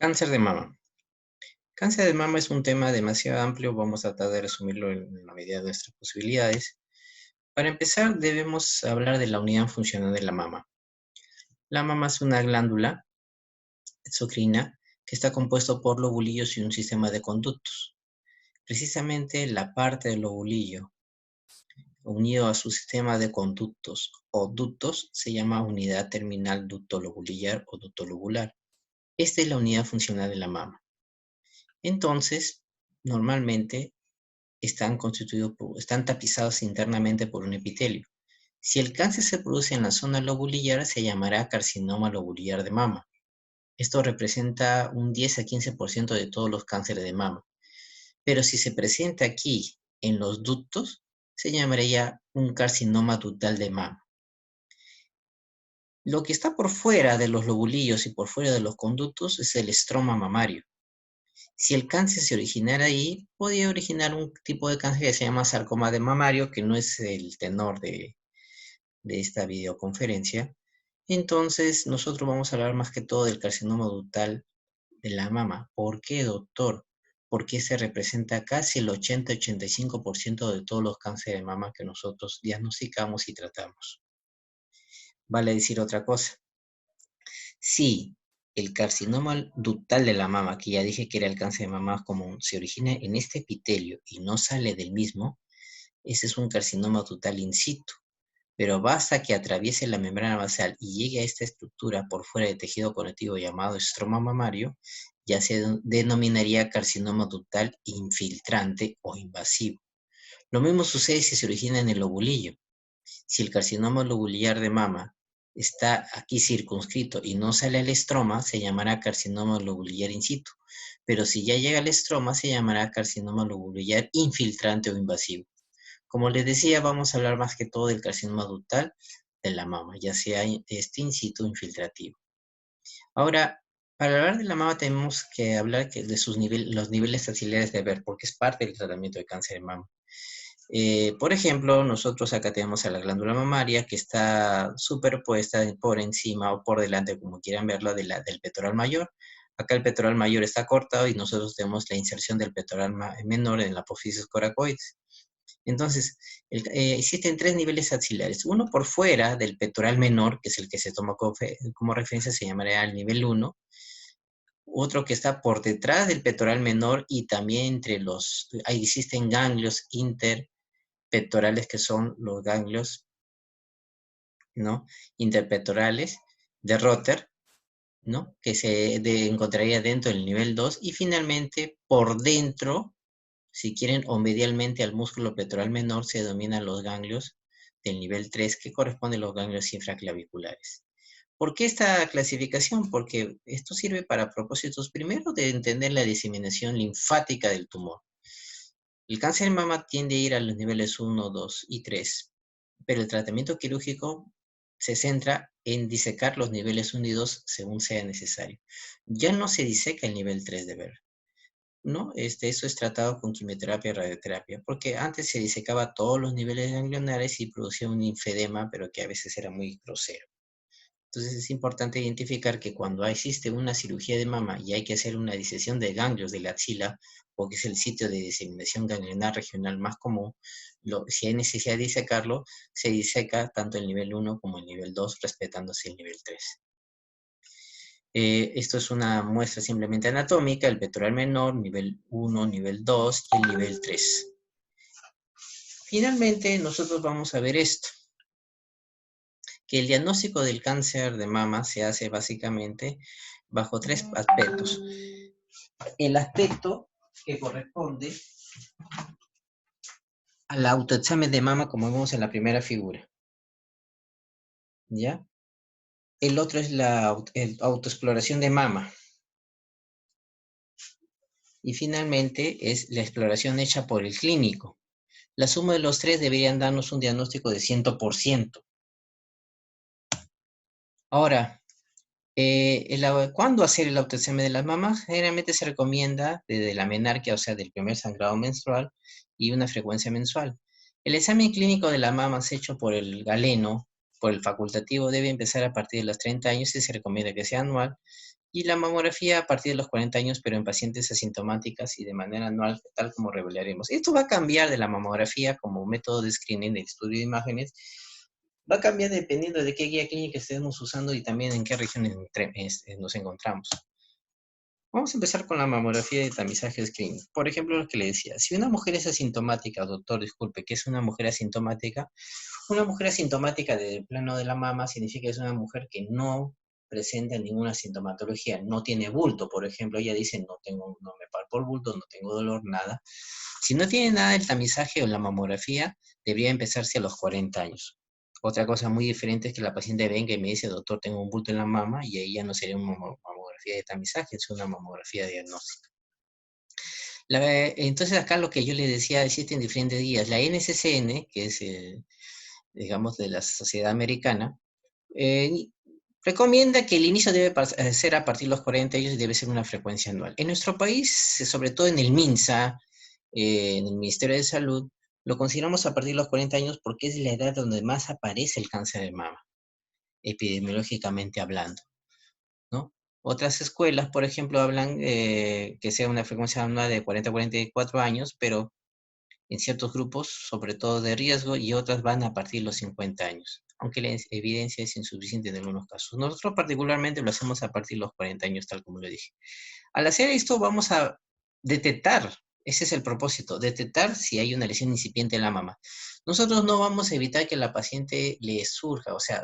Cáncer de mama. Cáncer de mama es un tema demasiado amplio, vamos a tratar de resumirlo en la medida de nuestras posibilidades. Para empezar, debemos hablar de la unidad funcional de la mama. La mama es una glándula exocrina que está compuesto por lobulillos y un sistema de conductos. Precisamente la parte del lobulillo unido a su sistema de conductos o ductos se llama unidad terminal ducto lobulillar o ducto lobular. Esta es la unidad funcional de la mama. Entonces, normalmente están tapizados internamente por un epitelio. Si el cáncer se produce en la zona lobulillar, se llamará carcinoma lobulillar de mama. Esto representa un 10 a 15% de todos los cánceres de mama. Pero si se presenta aquí, en los ductos, se llamaría un carcinoma ductal de mama. Lo que está por fuera de los lobulillos y por fuera de los conductos es el estroma mamario. Si el cáncer se originara ahí, podría originar un tipo de cáncer que se llama sarcoma de mamario, que no es el tenor de esta videoconferencia. Entonces, nosotros vamos a hablar más que todo del carcinoma ductal de la mama. ¿Por qué, doctor? Porque se representa casi el 80-85% de todos los cánceres de mama que nosotros diagnosticamos y tratamos. Vale decir otra cosa. Si el carcinoma ductal de la mama, que ya dije que era el cáncer de mama común, se origina en este epitelio y no sale del mismo, ese es un carcinoma ductal in situ. Pero basta que atraviese la membrana basal y llegue a esta estructura por fuera del tejido conectivo llamado estroma mamario, ya se denominaría carcinoma ductal infiltrante o invasivo. Lo mismo sucede si se origina en el lobulillo. Si el carcinoma lobulillar de mama está aquí circunscrito y no sale al estroma, se llamará carcinoma lobulillar in situ. Pero si ya llega al estroma, se llamará carcinoma lobulillar infiltrante o invasivo. Como les decía, vamos a hablar más que todo del carcinoma ductal de la mama, ya sea este in situ infiltrativo. Ahora, para hablar de la mama tenemos que hablar de los niveles axilares de Ver, porque es parte del tratamiento de cáncer de mama. Por ejemplo, nosotros acá tenemos a la glándula mamaria que está superpuesta por encima o por delante, como quieran verlo, del pectoral mayor. Acá el pectoral mayor está cortado y nosotros tenemos la inserción del pectoral menor en la apófisis coracoides. Entonces, existen tres niveles axilares. Uno por fuera del pectoral menor, que es el que se toma como referencia, se llamaría el nivel 1. Otro que está por detrás del pectoral menor y también ahí existen ganglios interpectorales que son los ganglios, ¿no? Interpectorales de Rotter, ¿no? Que se encontraría dentro del nivel 2. Y finalmente, por dentro, si quieren, o medialmente al músculo pectoral menor, se denominan los ganglios del nivel 3, que corresponden a los ganglios infraclaviculares. ¿Por qué esta clasificación? Porque esto sirve para propósitos, primero, de entender la diseminación linfática del tumor. El cáncer de mama tiende a ir a los niveles 1, 2 y 3, pero el tratamiento quirúrgico se centra en disecar los niveles 1 y 2 según sea necesario. Ya no se diseca el nivel 3 de Ver, ¿no? Eso es tratado con quimioterapia y radioterapia, porque antes se disecaba todos los niveles ganglionares y producía un linfedema, pero que a veces era muy grosero. Entonces es importante identificar que cuando existe una cirugía de mama y hay que hacer una disección de ganglios de la axila, porque es el sitio de diseminación ganglionar regional más común, si hay necesidad de disecarlo, se diseca tanto el nivel 1 como el nivel 2, respetándose el nivel 3. Esto es una muestra simplemente anatómica, el pectoral menor, nivel 1, nivel 2 y el nivel 3. Finalmente, nosotros vamos a ver esto, que el diagnóstico del cáncer de mama se hace básicamente bajo tres aspectos. El aspecto que corresponde al autoexamen de mama, como vemos en la primera figura, ¿ya? El otro es la autoexploración de mama. Y finalmente es la exploración hecha por el clínico. La suma de los tres deberían darnos un diagnóstico de 100%. Ahora, ¿cuándo hacer el autoexamen de las mamas? Generalmente se recomienda desde la menarquia, o sea, del primer sangrado menstrual, y una frecuencia mensual. El examen clínico de las mamas hecho por el galeno, por el facultativo, debe empezar a partir de los 30 años y se recomienda que sea anual. Y la mamografía a partir de los 40 años, pero en pacientes asintomáticas y de manera anual, tal como revelaremos. Esto va a cambiar de la mamografía como método de screening de estudio de imágenes. Va a cambiar dependiendo de qué guía clínica estemos usando y también en qué región nos encontramos. Vamos a empezar con la mamografía de tamizaje screening. Por ejemplo, lo que le decía, si una mujer es asintomática, doctor, disculpe, ¿qué es una mujer asintomática del plano de la mama significa que es una mujer que no presenta ninguna sintomatología, no tiene bulto, por ejemplo, ella dice, no me palpo el bulto, no tengo dolor, nada. Si no tiene nada el tamizaje o la mamografía, debería empezarse a los 40 años. Otra cosa muy diferente es que la paciente venga y me dice, doctor, tengo un bulto en la mama, y ahí ya no sería una mamografía de tamizaje, es una mamografía diagnóstica. Entonces acá lo que yo le decía, existen diferentes guías. La NCCN, que es, digamos, de la Sociedad Americana, eh, recomienda que el inicio debe ser a partir de los 40 años y debe ser una frecuencia anual. En nuestro país, sobre todo en el MINSA, en el Ministerio de Salud, lo consideramos a partir de los 40 años porque es la edad donde más aparece el cáncer de mama, epidemiológicamente hablando, ¿no? Otras escuelas, por ejemplo, hablan que sea una frecuencia anual de 40 a 44 años, pero en ciertos grupos, sobre todo de riesgo, y otras van a partir de los 50 años, aunque la evidencia es insuficiente en algunos casos. Nosotros particularmente lo hacemos a partir de los 40 años, tal como lo dije. Al hacer esto vamos a detectar, ese es el propósito, detectar si hay una lesión incipiente en la mama. Nosotros no vamos a evitar que la paciente le surja, o sea,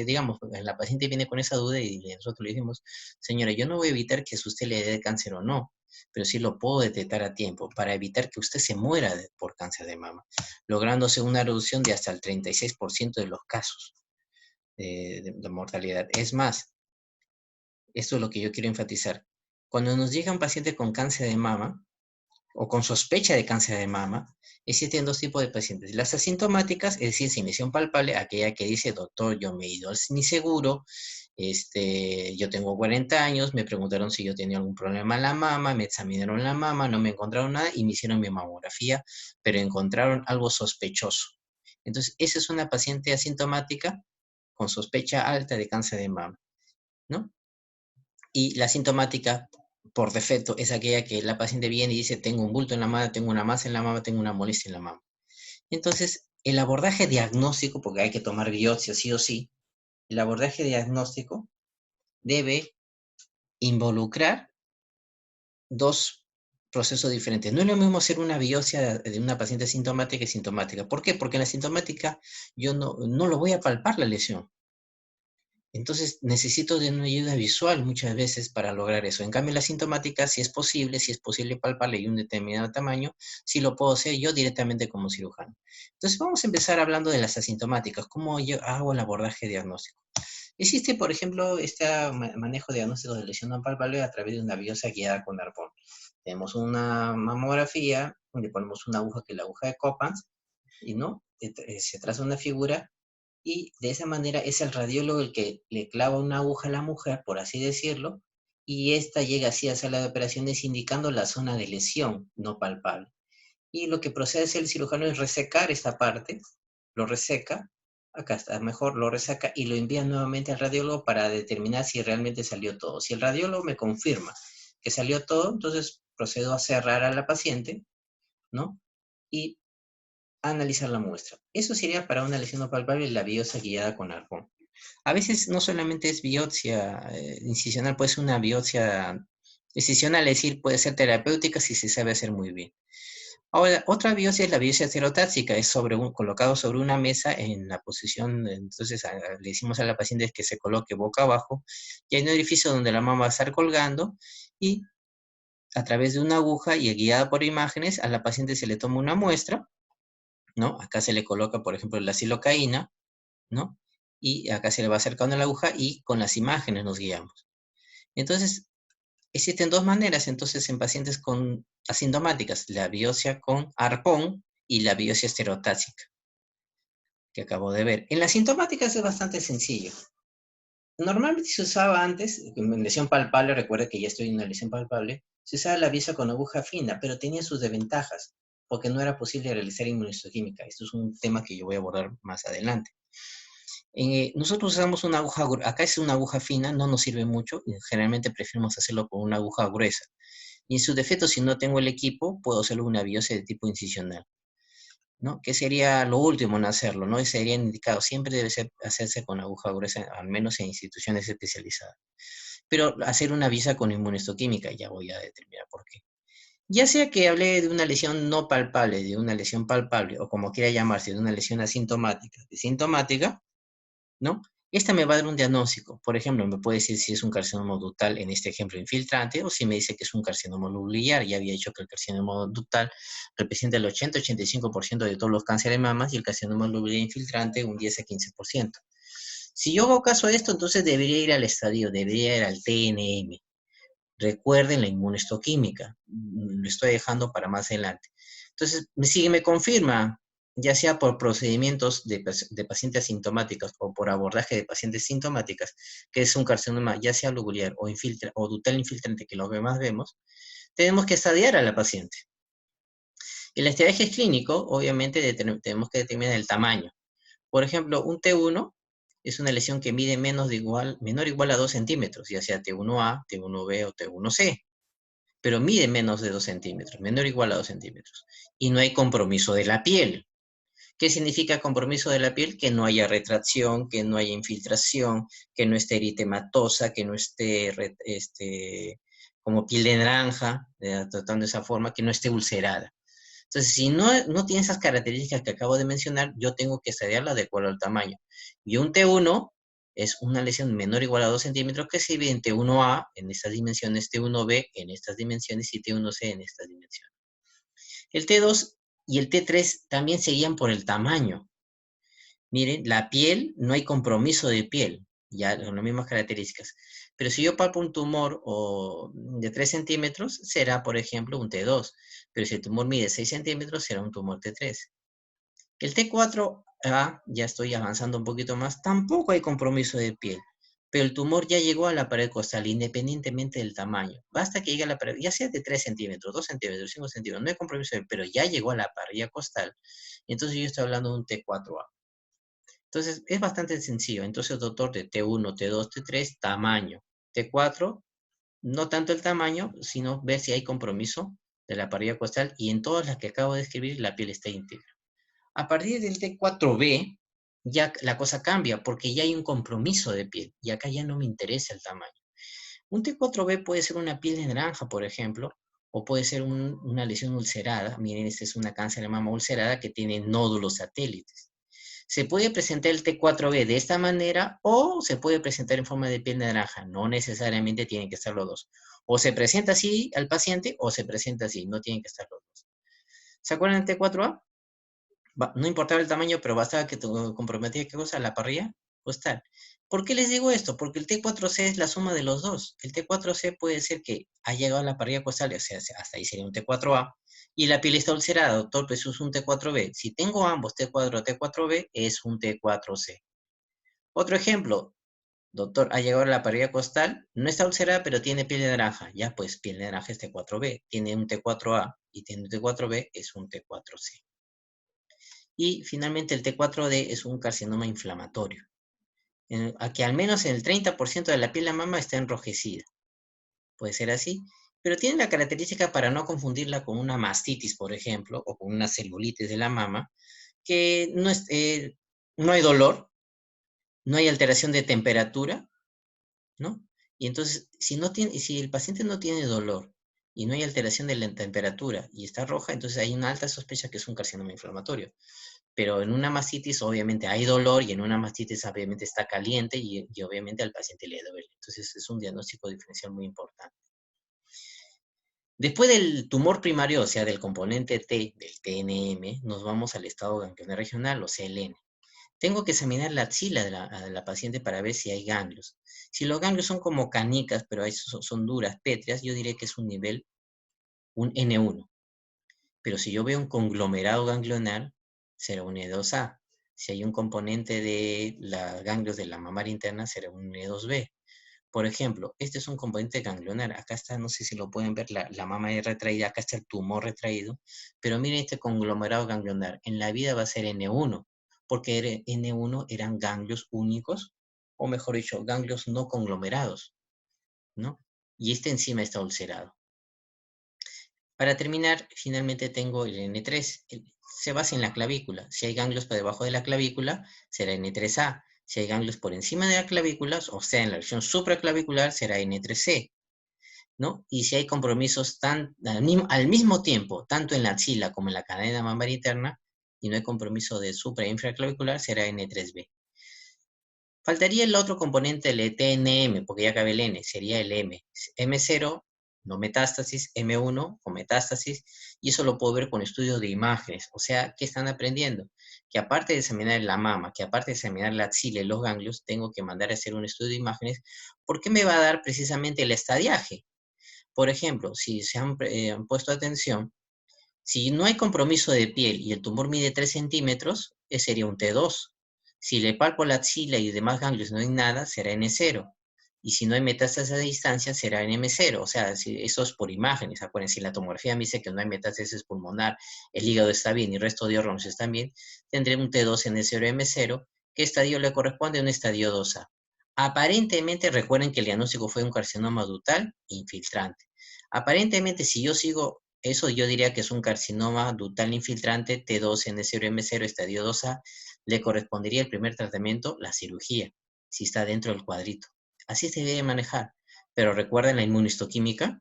digamos, la paciente viene con esa duda y nosotros le decimos, señora, yo no voy a evitar que a usted le dé cáncer o no, pero sí lo puedo detectar a tiempo para evitar que usted se muera por cáncer de mama, lográndose una reducción de hasta el 36% de los casos de mortalidad. Es más, esto es lo que yo quiero enfatizar. Cuando nos llega un paciente con cáncer de mama o con sospecha de cáncer de mama, existen dos tipos de pacientes. Las asintomáticas, es decir, sin lesión palpable, aquella que dice, doctor, yo me he ido mi seguro, yo tengo 40 años, me preguntaron si yo tenía algún problema en la mama, me examinaron la mama, no me encontraron nada y me hicieron mi mamografía, pero encontraron algo sospechoso. Entonces, esa es una paciente asintomática con sospecha alta de cáncer de mama, ¿no? Y la sintomática, por defecto, es aquella que la paciente viene y dice, tengo un bulto en la mama, tengo una masa en la mama, tengo una molestia en la mama. Entonces, el abordaje diagnóstico, porque hay que tomar biopsia sí o sí, el abordaje diagnóstico debe involucrar dos procesos diferentes. No es lo mismo hacer una biopsia de una paciente sintomática y sintomática. ¿Por qué? Porque en la sintomática yo no lo voy a palpar la lesión. Entonces necesito de una ayuda visual muchas veces para lograr eso. En cambio, la sintomática, si es posible palparle y un determinado tamaño, sí lo puedo hacer yo directamente como cirujano. Entonces vamos a empezar hablando de las asintomáticas. ¿Cómo yo hago el abordaje diagnóstico? Existe, por ejemplo, este manejo diagnóstico de lesión no palpable a través de una biopsia guiada con arpón. Tenemos una mamografía, donde ponemos una aguja que es la aguja de Coppens, y no, se traza una figura y de esa manera es el radiólogo el que le clava una aguja a la mujer, por así decirlo, y esta llega así a sala de operaciones indicando la zona de lesión no palpable. Y lo que procede a hacer el cirujano es resecar esta parte, lo reseca, acá está mejor, lo reseca y lo envía nuevamente al radiólogo para determinar si realmente salió todo. Si el radiólogo me confirma que salió todo, entonces procedo a cerrar a la paciente, ¿no? Y analizar la muestra. Eso sería para una lesión no palpable la biopsia guiada con arpón. A veces no solamente es biopsia incisional, puede ser una biopsia incisional, es decir, puede ser terapéutica si se sabe hacer muy bien. Ahora, otra biopsia es la biopsia estereotáxica, es colocado sobre una mesa en la posición, entonces le decimos a la paciente que se coloque boca abajo, y hay un orificio donde la mama va a estar colgando, y a través de una aguja y guiada por imágenes, a la paciente se le toma una muestra, ¿no? Acá se le coloca, por ejemplo, la silocaína, ¿no? Y acá se le va acercando la aguja y con las imágenes nos guiamos. Entonces, existen dos maneras, entonces, en pacientes con asintomáticas, la biopsia con arpón y la biopsia estereotáxica, que acabo de ver. En las sintomáticas es bastante sencillo. Normalmente se usaba antes, en lesión palpable, recuerda que ya estoy en una lesión palpable, se usaba la biopsia con aguja fina, pero tenía sus desventajas, porque no era posible realizar inmunohistoquímica. Esto es un tema que yo voy a abordar más adelante. Nosotros usamos una aguja, acá es una aguja fina, no nos sirve mucho, y generalmente preferimos hacerlo con una aguja gruesa. Y en su defecto, si no tengo el equipo, puedo hacerlo una biopsia de tipo incisional, ¿no? Que sería lo último en hacerlo, ¿no? Y sería indicado, siempre debe hacerse con aguja gruesa, al menos en instituciones especializadas. Pero hacer una biopsia con inmunohistoquímica, ya voy a determinar por qué. Ya sea que hable de una lesión no palpable, de una lesión palpable, o como quiera llamarse, de una lesión asintomática, de sintomática, ¿no? Esta me va a dar un diagnóstico. Por ejemplo, me puede decir si es un carcinoma ductal, en este ejemplo, infiltrante, o si me dice que es un carcinoma lobulillar. Ya había dicho que el carcinoma ductal representa el 80-85% de todos los cánceres de mamas y el carcinoma lobulillar infiltrante un 10-15%. Si yo hago caso a esto, entonces debería ir al estadio, debería ir al TNM. Recuerden la inmunohistoquímica. Lo estoy dejando para más adelante. Entonces, si me confirma, ya sea por procedimientos de pacientes asintomáticos o por abordaje de pacientes sintomáticas, que es un carcinoma, ya sea lobular o ductal infiltrante, que lo que más vemos, tenemos que estadiar a la paciente. El estadiaje clínico, obviamente, tenemos que determinar el tamaño. Por ejemplo, un T1 es una lesión que mide menor o igual a 2 centímetros, ya sea T1A, T1B o T1C, pero mide menos de 2 centímetros, menor o igual a 2 centímetros. Y no hay compromiso de la piel. ¿Qué significa compromiso de la piel? Que no haya retracción, que no haya infiltración, que no esté eritematosa, que no esté como piel de naranja, tratando de esa forma, que no esté ulcerada. Entonces, si no tiene esas características que acabo de mencionar, yo tengo que estudiarla de acuerdo al tamaño. Y un T1 es una lesión menor o igual a 2 centímetros que se ve en T1A en estas dimensiones, T1B en estas dimensiones y T1C en estas dimensiones. El T2 y el T3 también se guían por el tamaño. Miren, la piel, no hay compromiso de piel, ya con las mismas características. Pero si yo palpo un tumor de 3 centímetros, será, por ejemplo, un T2. Pero si el tumor mide 6 centímetros, será un tumor T3. El T4A, ya estoy avanzando un poquito más, tampoco hay compromiso de piel. Pero el tumor ya llegó a la pared costal, independientemente del tamaño. Basta que llegue a la pared, ya sea de 3 centímetros, 2 centímetros, 5 centímetros, no hay compromiso de piel, pero ya llegó a la parrilla costal. Entonces yo estoy hablando de un T4A. Entonces, es bastante sencillo. Entonces, doctor, de T1, T2, T3, tamaño. T4, no tanto el tamaño, sino ver si hay compromiso de la parrilla costal y en todas las que acabo de escribir, la piel está íntegra. A partir del T4B, ya la cosa cambia porque ya hay un compromiso de piel y acá ya no me interesa el tamaño. Un T4B puede ser una piel de naranja, por ejemplo, o puede ser una lesión ulcerada. Miren, esta es una cáncer de mama ulcerada que tiene nódulos satélites. Se puede presentar el T4B de esta manera o se puede presentar en forma de piel naranja. No necesariamente tienen que estar los dos. O se presenta así al paciente o se presenta así. No tienen que estar los dos. ¿Se acuerdan del T4A? No importaba el tamaño, pero bastaba que comprometía qué cosa, la parrilla costal. ¿Por qué les digo esto? Porque el T4C es la suma de los dos. El T4C puede ser que ha llegado a la parrilla costal, o sea, hasta ahí sería un T4A, y la piel está ulcerada, doctor, pues eso es un T4B. Si tengo ambos T4 T4B, es un T4C. Otro ejemplo, doctor, ha llegado a la parrilla costal, no está ulcerada, pero tiene piel de naranja. Ya, pues piel de naranja es T4B. Tiene un T4A y tiene un T4B, es un T4C. Y finalmente el T4D es un carcinoma inflamatorio, a que al menos en el 30% de la piel de la mama está enrojecida. Puede ser así, pero tiene la característica para no confundirla con una mastitis, por ejemplo, o con una celulitis de la mama, que no hay dolor, no hay alteración de temperatura, ¿no? Y entonces, si el paciente no tiene dolor y no hay alteración de la temperatura y está roja, entonces hay una alta sospecha que es un carcinoma inflamatorio. Pero en una mastitis obviamente hay dolor y en una mastitis obviamente está caliente y obviamente al paciente le duele. Entonces es un diagnóstico diferencial muy importante. Después del tumor primario, o sea, del componente T, del TNM, nos vamos al estado ganglionar regional o CLN. Tengo que examinar la axila de la paciente para ver si hay ganglios. Si los ganglios son como canicas, pero son duras, pétreas, yo diré que es un nivel, un N1. Pero si yo veo un conglomerado ganglionar, será un E2A. Si hay un componente de los ganglios de la mamaria interna, será un E2B. Por ejemplo, este es un componente ganglionar. Acá está, no sé si lo pueden ver, la mama es retraída. Acá está el tumor retraído. Pero miren este conglomerado ganglionar. En la vida va a ser N1. porque N1 eran ganglios únicos, o mejor dicho, ganglios no conglomerados, ¿no? Y este encima está ulcerado. Para terminar, finalmente tengo el N3. Se basa en la clavícula. Si hay ganglios por debajo de la clavícula, será N3A. Si hay ganglios por encima de la clavícula, o sea, en la región supraclavicular, será N3C, ¿no? Y si hay compromisos al mismo tiempo, tanto en la axila como en la cadena mamaria interna, y no hay compromiso de supra e infraclavicular, será N3B. Faltaría el otro componente del TNM, porque ya cabe el N, sería el M. M0, no metástasis, M1 con metástasis, y eso lo puedo ver con estudios de imágenes. O sea, ¿qué están aprendiendo? Que aparte de examinar la mama, que aparte de examinar la axila y los ganglios, tengo que mandar a hacer un estudio de imágenes, porque me va a dar precisamente el estadiaje. Por ejemplo, si se han puesto atención, si no hay compromiso de piel y el tumor mide 3 centímetros, sería un T2. Si le palpo la axila y demás ganglios no hay nada, será N0. Y si no hay metástasis a distancia, será en M0. O sea, eso es por imágenes. Acuérdense, si la tomografía me dice que no hay metástasis pulmonar, el hígado está bien y el resto de órganos están bien, tendré un T2 N0 M0. ¿Qué estadio le corresponde? Un estadio 2A. Aparentemente, recuerden que el diagnóstico fue un carcinoma ductal infiltrante. Aparentemente, si yo sigo eso, yo diría que es un carcinoma ductal infiltrante T2N0M0 estadio 2A. Le correspondería el primer tratamiento, la cirugía, si está dentro del cuadrito. Así se debe manejar. Pero recuerden la inmunohistoquímica.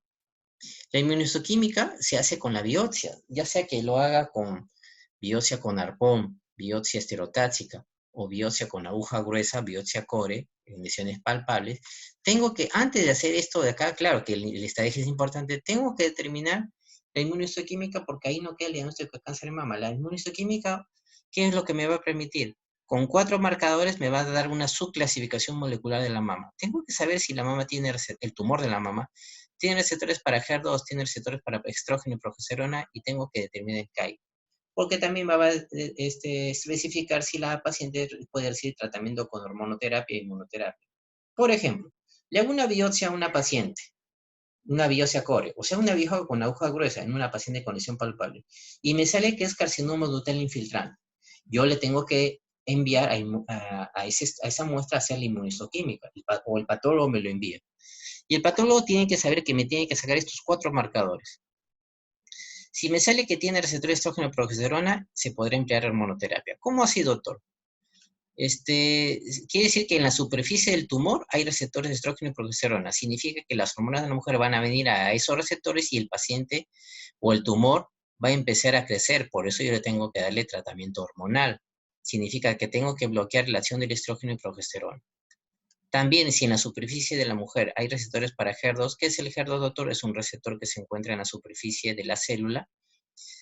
La inmunohistoquímica se hace con la biopsia, ya sea que lo haga con biopsia con arpón, biopsia esterotáxica o biopsia con aguja gruesa, biopsia core, en lesiones palpables. Tengo que, antes de hacer esto de acá, claro que el estadio es importante, tengo que determinar la inmunohistoquímica porque ahí no queda el diagnóstico de cáncer de mama. La inmunohistoquímica, ¿qué es lo que me va a permitir? Con 4 marcadores me va a dar una subclasificación molecular de la mama. Tengo que saber si la mama tiene el tumor de la mama tiene receptores para HER2, tiene receptores para estrógeno y progesterona y tengo que determinar el CAI. Porque también va a especificar si la paciente puede recibir tratamiento con hormonoterapia e inmunoterapia. Por ejemplo, le hago una biopsia a una paciente, una biopsia core, o sea, una biopsia con aguja gruesa en una paciente con lesión palpable, y me sale que es carcinoma ductal infiltrante. Yo le tengo que enviar a esa muestra a hacer la inmunohistoquímica, o el patólogo me lo envía. Y el patólogo tiene que saber que me tiene que sacar estos 4 marcadores. Si me sale que tiene receptor de estrógeno y progesterona, se podrá emplear hormonoterapia. ¿Cómo así, doctor? Quiere decir que en la superficie del tumor hay receptores de estrógeno y progesterona. Significa que las hormonas de la mujer van a venir a esos receptores y el paciente o el tumor va a empezar a crecer. Por eso yo le tengo que darle tratamiento hormonal. Significa que tengo que bloquear la acción del estrógeno y progesterona. También, si en la superficie de la mujer hay receptores para HER2, ¿qué es el HER2, doctor? Es un receptor que se encuentra en la superficie de la célula.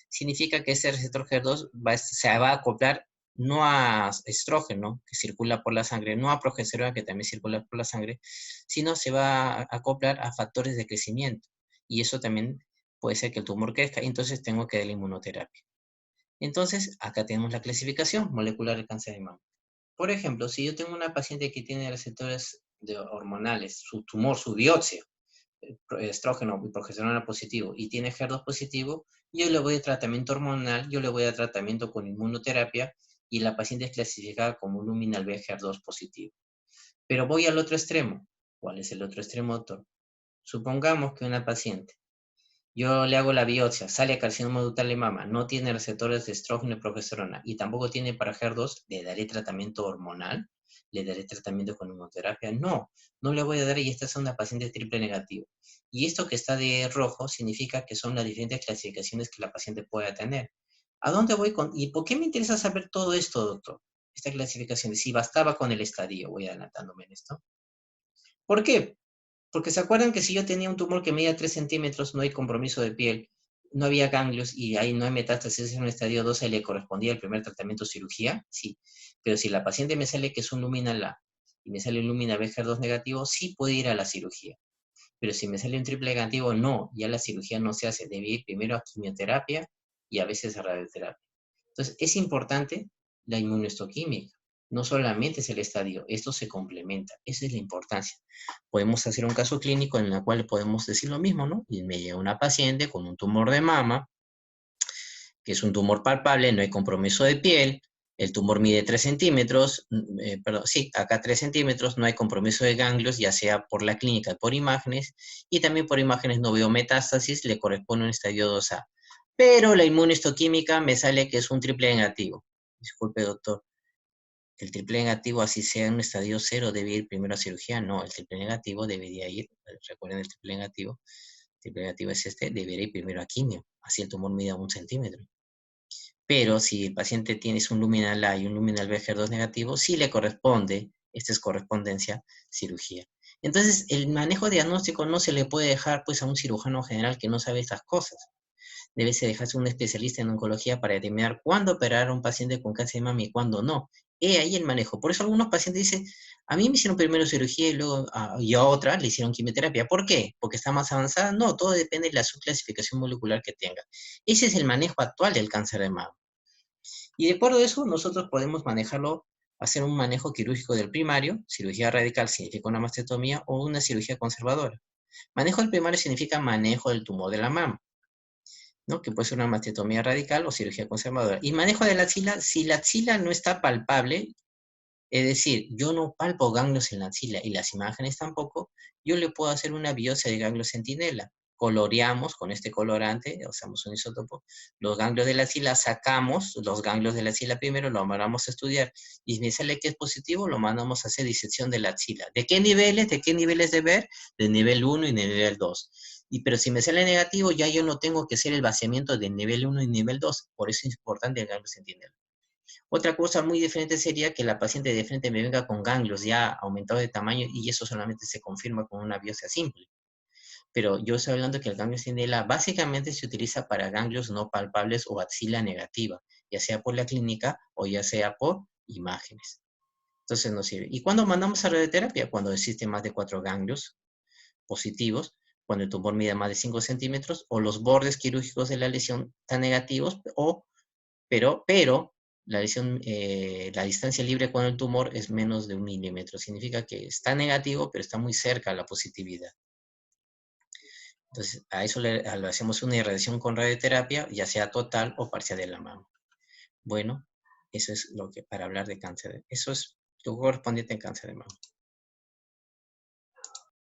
Significa que ese receptor HER2 se va a acoplar no a estrógeno, que circula por la sangre, no a progesterona, que también circula por la sangre, sino se va a acoplar a factores de crecimiento. Y eso también puede ser que el tumor crezca, y entonces tengo que dar la inmunoterapia. Entonces, acá tenemos la clasificación molecular del cáncer de mama. Por ejemplo, si yo tengo una paciente que tiene receptores hormonales, su tumor, su biopsia, estrógeno y progesterona positivo, y tiene HER2 positivo, yo le voy a tratamiento hormonal, yo le voy a tratamiento con inmunoterapia, y la paciente es clasificada como luminal B HER2 positivo. Pero voy al otro extremo. ¿Cuál es el otro extremo, doctor? Supongamos que una paciente, yo le hago la biopsia, sale carcinoma ductal de mama, no tiene receptores de estrógeno y progesterona y tampoco tiene para HER2, ¿le daré tratamiento hormonal? ¿Le daré tratamiento con inmunoterapia? No, no le voy a dar y esta es una paciente triple negativa. Y esto que está de rojo significa que son las diferentes clasificaciones que la paciente pueda tener. ¿A dónde voy con? ¿Y por qué me interesa saber todo esto, doctor? Esta clasificación, si bastaba con el estadio, voy adelantándome en esto. ¿Por qué? Porque se acuerdan que si yo tenía un tumor que medía 3 centímetros, no hay compromiso de piel, no había ganglios y ahí no hay metástasis en un estadio 12, ¿le correspondía el primer tratamiento cirugía? Sí. Pero si la paciente me sale que es un luminal A y me sale un luminal BGR2 negativo, sí puede ir a la cirugía. Pero si me sale un triple negativo, no, ya la cirugía no se hace, debe ir primero a quimioterapia y a veces a radioterapia. Entonces, es importante la inmunohistoquímica. No solamente es el estadio, esto se complementa. Esa es la importancia. Podemos hacer un caso clínico en el cual podemos decir lo mismo, ¿no? Y me llega una paciente con un tumor de mama, que es un tumor palpable, no hay compromiso de piel, El tumor mide 3 centímetros, perdón, sí, acá 3 centímetros, no hay compromiso de ganglios, ya sea por la clínica o por imágenes, y también por imágenes no veo metástasis, le corresponde un estadio 2A. Pero la inmunohistoquímica me sale que es un triple negativo. Disculpe, doctor. El triple negativo, así sea en un estadio 0, debe ir primero a cirugía. No, el triple negativo debería ir, recuerden el triple negativo es este, debería ir primero a quimio, así el tumor mida 1 centímetro. Pero si el paciente tiene un luminal A y un luminal B HER2 negativo, sí le corresponde, esta es correspondencia, cirugía. Entonces, el manejo diagnóstico no se le puede dejar pues a un cirujano general que no sabe estas cosas. Debe dejarse un especialista en oncología para determinar cuándo operar a un paciente con cáncer de mama y cuándo no. He ahí el manejo. Por eso algunos pacientes dicen, a mí me hicieron primero cirugía y luego y a otra le hicieron quimioterapia. ¿Por qué? ¿Porque está más avanzada? No, todo depende de la subclasificación molecular que tenga. Ese es el manejo actual del cáncer de mama. Y de acuerdo a eso, nosotros podemos manejarlo, hacer un manejo quirúrgico del primario, cirugía radical significa una mastectomía o una cirugía conservadora. Manejo del primario significa manejo del tumor de la mama, ¿no? Que puede ser una mastectomía radical o cirugía conservadora. Y manejo de la axila, si la axila no está palpable, es decir, yo no palpo ganglios en la axila y las imágenes tampoco, yo le puedo hacer una biopsia de ganglio centinela. Coloreamos con este colorante, usamos un isótopo, los ganglios de la axila, sacamos los ganglios de la axila primero, lo mandamos a estudiar, y si me sale que es positivo, lo mandamos a hacer disección de la axila. ¿De qué niveles? ¿De qué niveles de ver? De nivel 1 y nivel 2. Pero si me sale negativo, ya yo no tengo que hacer el vaciamiento de nivel 1 y nivel 2, por eso es importante el ganglio centinela. Otra cosa muy diferente sería que la paciente de frente me venga con ganglios ya aumentados de tamaño y eso solamente se confirma con una biopsia simple. Pero yo estoy hablando que el ganglio centinela básicamente se utiliza para ganglios no palpables o axila negativa, ya sea por la clínica o ya sea por imágenes. Entonces no sirve. ¿Y cuándo mandamos a radioterapia? Cuando existen más de 4 ganglios positivos, cuando el tumor mide más de 5 centímetros o los bordes quirúrgicos de la lesión están negativos pero la lesión, la distancia libre con el tumor es menos de 1 milímetro. Significa que está negativo, pero está muy cerca a la positividad. Entonces, a eso le hacemos una irradiación con radioterapia, ya sea total o parcial de la mama. Bueno, eso es lo que para hablar de cáncer. Eso es lo correspondiente en cáncer de mama.